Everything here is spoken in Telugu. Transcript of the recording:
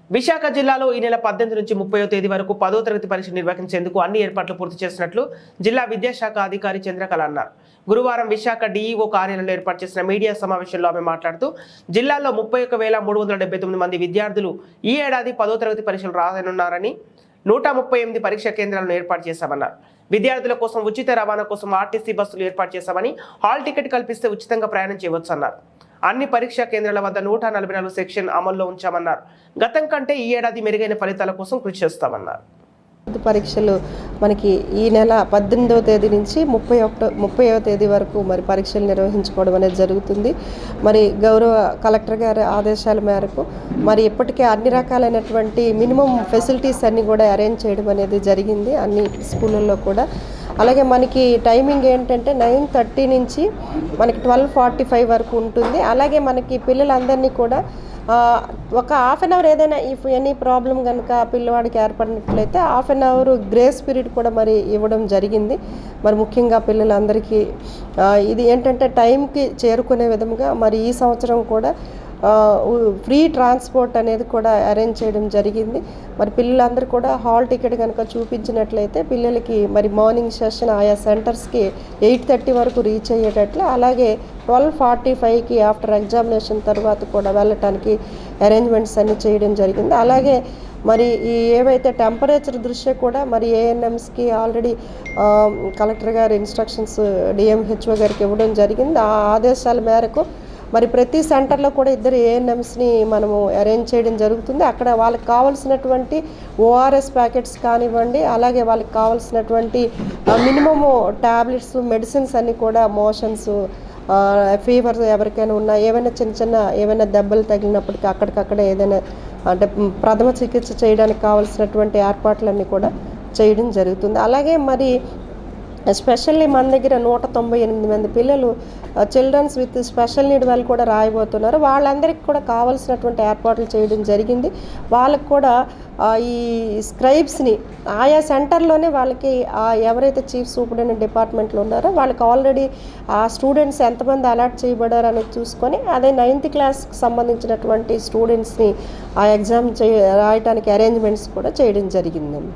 విశాఖ జిల్లాలో ఈ నెల 18 నుంచి 30వ తేదీ వరకు 10వ తరగతి పరీక్ష నిర్వహించేందుకు అన్ని ఏర్పాట్లు పూర్తి చేసినట్లు జిల్లా విద్యాశాఖ అధికారి చంద్రకళ అన్నారు. గురువారం విశాఖ డీఈఓ కార్యాలయంలో ఏర్పాటు చేసిన మీడియా సమావేశంలో ఆమె మాట్లాడుతూ జిల్లాలో 31,379 మంది విద్యార్థులు ఈ ఏడాది 10వ తరగతి పరీక్షలు రాయనున్నారని 138 పరీక్షా కేంద్రాలను ఏర్పాటు చేశామన్నారు. విద్యార్థుల కోసం ఉచిత రవాణా కోసం ఆర్టీసీ బస్సులు ఏర్పాటు చేశామని, హాల్ టికెట్ కల్పిస్తే ఉచితంగా ప్రయాణం చేయవచ్చన్నారు. అన్ని పరీక్షా కేంద్రాల వద్ద 144 సెక్షన్ అమల్లో ఉంచామన్నారు. గతం కంటే ఈ ఏడాది మెరుగైన ఫలితాల కోసం కృషి చేస్తామన్నారు. పరీక్షలు మనకి ఈ నెల 18వ తేదీ నుంచి 30వ తేదీ వరకు మరి పరీక్షలు నిర్వహించుకోవడం అనేది జరుగుతుంది. మరి గౌరవ కలెక్టర్ గారి ఆదేశాల మేరకు మరి ఇప్పటికే అన్ని రకాలైనటువంటి మినిమం ఫెసిలిటీస్ అన్నీ కూడా అరేంజ్ చేయడం అనేది జరిగింది అన్ని స్కూళ్ళల్లో కూడా. అలాగే మనకి టైమింగ్ ఏంటంటే 9:30 నుంచి మనకి 12:45 వరకు ఉంటుంది. అలాగే మనకి పిల్లలందరినీ కూడా ఒక హాఫ్ అన్ అవర్ ఏదైనా ఇఫ్ ఎనీ ప్రాబ్లం కనుక పిల్లవాడికి ఏర్పడినట్లయితే half an hour grace period కూడా మరి ఇవ్వడం జరిగింది. మరి ముఖ్యంగా పిల్లలందరికీ ఇది ఏంటంటే టైంకి చేరుకునే విధంగా మరి ఈ సంవత్సరం కూడా ఫ్రీ ట్రాన్స్పోర్ట్ అనేది కూడా అరేంజ్ చేయడం జరిగింది. మరి పిల్లలందరూ కూడా హాల్ టికెట్ కనుక చూపించినట్లయితే పిల్లలకి మరి మార్నింగ్ సెషన్ ఆయా సెంటర్స్కి 8:30 వరకు రీచ్ అయ్యేటట్లు, అలాగే 12:45కి ఆఫ్టర్ ఎగ్జామినేషన్ తర్వాత కూడా వెళ్ళటానికి అరేంజ్మెంట్స్ అన్నీ చేయడం జరిగింది. అలాగే మరి ఈ ఏవైతే టెంపరేచర్ దృష్ట్యా కూడా మరి ఏఎన్ఎంస్కి ఆల్రెడీ కలెక్టర్ గారు ఇన్స్ట్రక్షన్స్ డిఎంహెచ్ఓ గారికి ఇవ్వడం జరిగింది. ఆ ఆదేశాల మేరకు మరి ప్రతి సెంటర్లో కూడా 2 ఏఎన్ఎంస్ని మనము అరేంజ్ చేయడం జరుగుతుంది. అక్కడ వాళ్ళకి కావాల్సినటువంటి ఓఆర్ఎస్ ప్యాకెట్స్ కానివ్వండి, అలాగే వాళ్ళకి కావాల్సినటువంటి మినిమము ట్యాబ్లెట్స్, మెడిసిన్స్ అన్నీ కూడా మోషన్స్, ఫీవర్ ఎవరికైనా ఉన్నా, ఏమైనా చిన్న ఏమైనా దెబ్బలు తగిలినప్పటికీ అక్కడికక్కడే ఏదైనా అంటే ప్రథమ చికిత్స చేయడానికి కావాల్సినటువంటి ఏర్పాట్లన్నీ కూడా చేయడం జరుగుతుంది. అలాగే మరి ఎస్పెషల్లీ మన దగ్గర 198 మంది పిల్లలు చిల్డ్రన్స్ విత్ స్పెషల్ నీడ్ వాళ్ళు కూడా రాయబోతున్నారు. వాళ్ళందరికీ కూడా కావాల్సినటువంటి ఏర్పాట్లు చేయడం జరిగింది. వాళ్ళకు కూడా ఈ స్క్రైబ్స్ని ఆయా సెంటర్లోనే వాళ్ళకి ఎవరైతే చీఫ్ సూపరింటెండెంట్ డిపార్ట్మెంట్లో ఉన్నారో వాళ్ళకి ఆల్రెడీ ఆ స్టూడెంట్స్ ఎంతమంది అలాట్ చేయబడారు అనేది చూసుకొని అదే 9th క్లాస్కి సంబంధించినటువంటి స్టూడెంట్స్ని ఆ ఎగ్జామ్ రాయడానికి అరేంజ్మెంట్స్ కూడా చేయడం జరిగిందండి.